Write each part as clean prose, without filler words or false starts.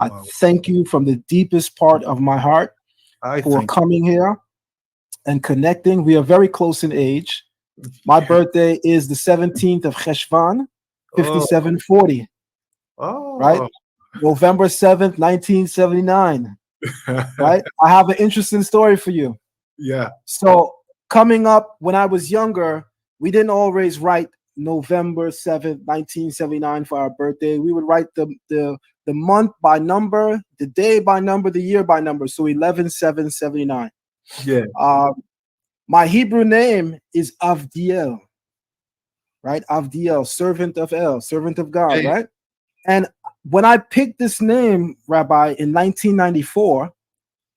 I thank you from the deepest part of my heart for coming here and connecting. We are very close in age. My birthday is the 17th of Cheshvan, 5740. Right? November 7th, 1979. Right? I have an interesting story for you. Yeah. So coming up when I was younger, we didn't always write November 7th, 1979 for our birthday. We would write the month by number, the day by number, the year by number. So 11/7/79. Yeah. My Hebrew name is Avdiel, right? Avdiel, servant of El, servant of God, right? And when I picked this name, Rabbi, in 1994,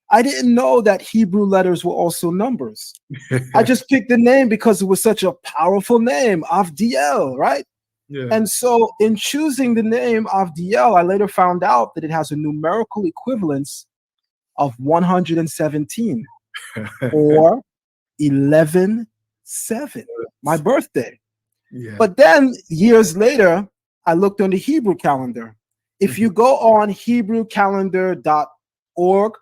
I didn't know that Hebrew letters were also numbers. I just picked the name because it was such a powerful name, Avdiel, right? Yeah. And so in choosing the name Avdiel, I later found out that it has a numerical equivalence of 117 or 11/7, my birthday. Yeah. But then years later, I looked on the Hebrew calendar. If you go on HebrewCalendar.org,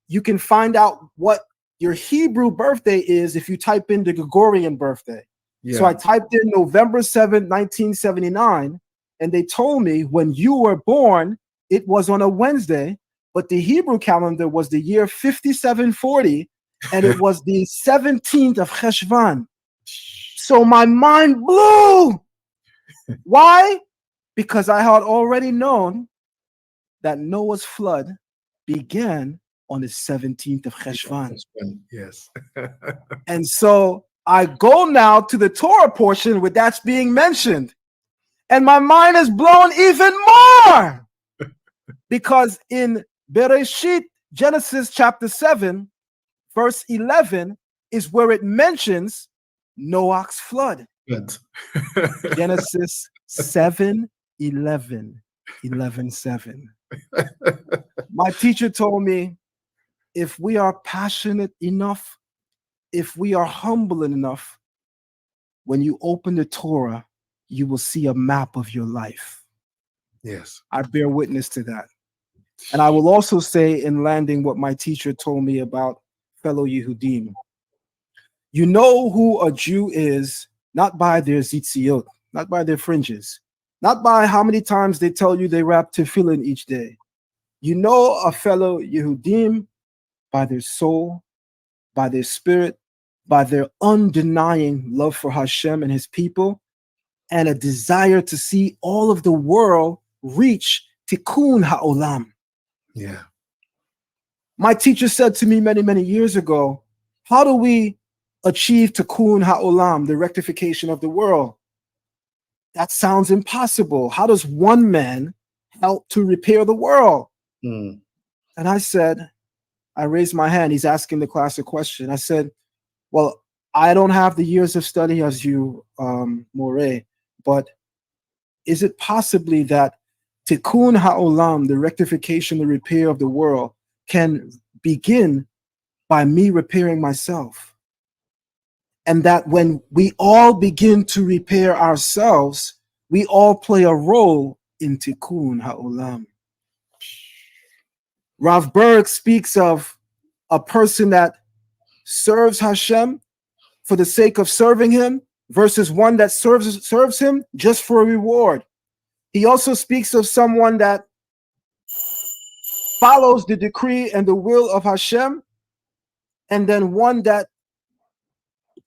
you can find out what your Hebrew birthday is if you type in the Gregorian birthday. Yeah. So I typed in November 7th, 1979, and they told me when you were born, it was on a Wednesday, but the Hebrew calendar was the year 5740, and it was the 17th of Cheshvan. So my mind blew. Why? Because I had already known that Noah's flood began on the 17th of Cheshvan. Yes. And so I go now to the Torah portion where that's being mentioned. And my mind is blown even more. Because in Bereshit, Genesis chapter 7, verse 11, is where it mentions Noah's flood. Good. Genesis 7:11, 11:7. My teacher told me, if we are passionate enough, if we are humble enough, when you open the Torah, you will see a map of your life. Yes. I bear witness to that. And I will also say in landing what my teacher told me about fellow Yehudim. You know who a Jew is, not by their zitziot, not by their fringes, not by how many times they tell you they wrap tefillin each day. You know a fellow Yehudim by their soul, by their spirit, by their undenying love for Hashem and his people, and a desire to see all of the world reach tikkun ha'olam. Yeah. My teacher said to me many, many years ago, how do we achieve tikkun ha'olam, the rectification of the world? That sounds impossible. How does one man help to repair the world? Mm. And I said, I raised my hand. He's asking the class a question. I said, well, I don't have the years of study as you, Moreh, but is it possibly that tikkun ha'olam, the rectification, the repair of the world, can begin by me repairing myself? And that when we all begin to repair ourselves, we all play a role in tikkun ha'olam. Rav Berg speaks of a person that serves Hashem for the sake of serving him versus one that serves him just for a reward. He also speaks of someone that follows the decree and the will of Hashem, and then one that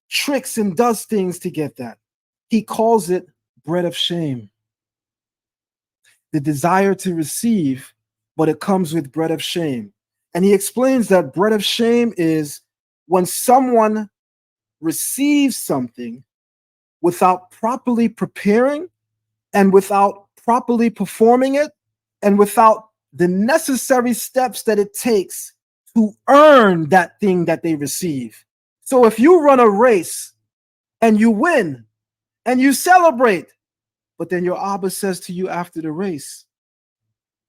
tricks and does things to get that. He calls it bread of shame. The desire to receive, but it comes with bread of shame. And he explains that bread of shame is when someone receives something without properly preparing and without properly performing it and without the necessary steps that it takes to earn that thing that they receive. So if you run a race and you win and you celebrate, but then your Abba says to you after the race,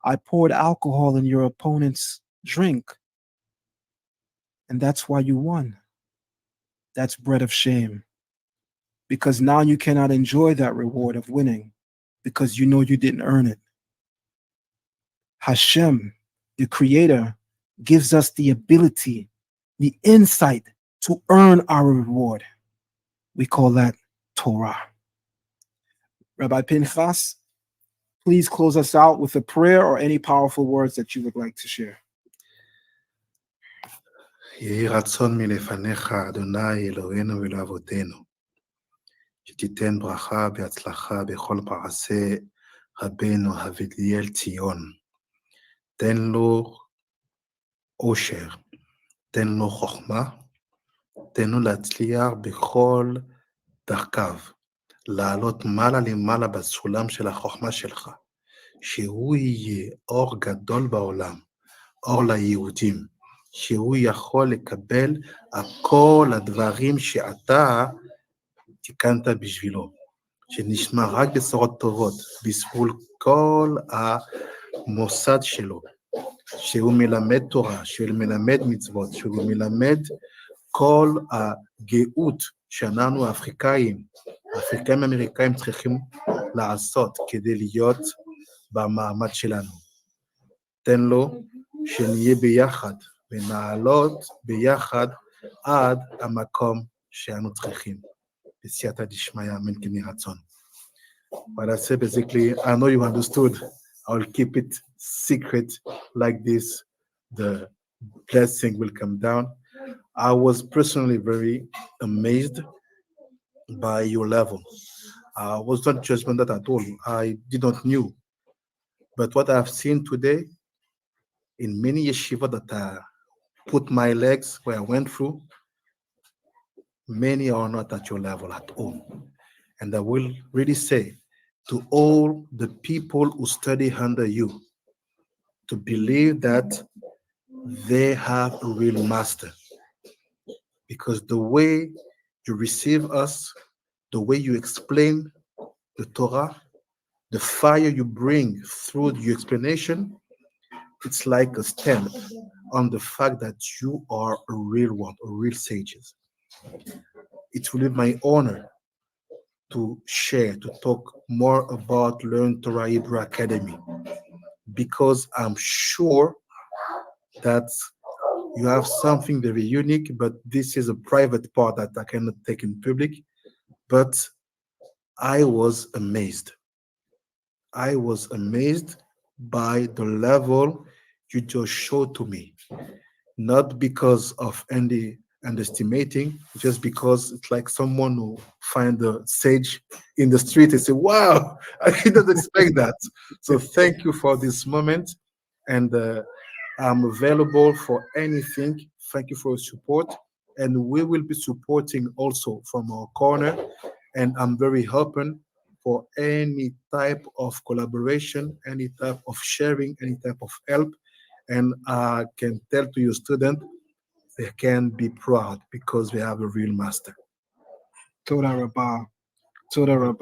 I poured alcohol in your opponent's drink, and that's why you won. That's bread of shame. Because now you cannot enjoy that reward of winning because you know you didn't earn it. Hashem, the Creator, gives us the ability, the insight to earn our reward. We call that Torah. Rabbi Pinchas, please close us out with a prayer or any powerful words that you would like to share. יהי רצון מלפניך, אדוני אלוהינו ולאבותינו, שתיתן ברכה והצלחה בכל מעשה רבנו אבדיאל ציון. תן לו עושר, תן לו חוכמה, תן לו להצליח בכל דרכיו, לעלות מעלה למעלה בסולם של החוכמה שלך, שהוא יהיה אור גדול בעולם, אור ליהודים, שהוא יכול לקבל כל הדברים שאתה תיקנת בשבילו, שנשמע רק בשורות טובות, בזכות כל המוסד שלו, שהוא מלמד תורה, שהוא מלמד מצוות, שהוא מלמד כל הגאות שאנחנו האפריקאים אמריקאים צריכים לעשות כדי להיות במעמד שלנו. תן לו שנהיה ביחד ונעלות ביחד עד המקום שאנו צריכים. בסייעתא דשמיא, אמן כן יהי רצון. But I said basically, I know you understood. I will keep it secret like this. The blessing will come down. I was personally very amazed by your level. I was not judgmental at all. I did not knew. But what I've seen today in many yeshiva that I put my legs where I went through, many are not at your level at all. And I will really say to all the people who study under you, to believe that they have a real master. Because the way you receive us, the way you explain the Torah, the fire you bring through your explanation, it's like a stamp on the fact that you are a real one, a real sages. It will be my honor to share, to talk more about Learn Torah Hebrew Academy, because I'm sure that you have something very unique, but this is a private part that I cannot take in public. But I was amazed. I was amazed by the level you just showed to me. Not because of any underestimating, just because it's like someone who find a sage in the street and say, wow, I didn't expect that. So thank you for this moment. And I'm available for anything. Thank you for your support. And we will be supporting also from our corner. And I'm very open for any type of collaboration, any type of sharing, any type of help. And I can tell to your student, they can be proud because we have a real master. Toda Rabbah. Toda Rabbah.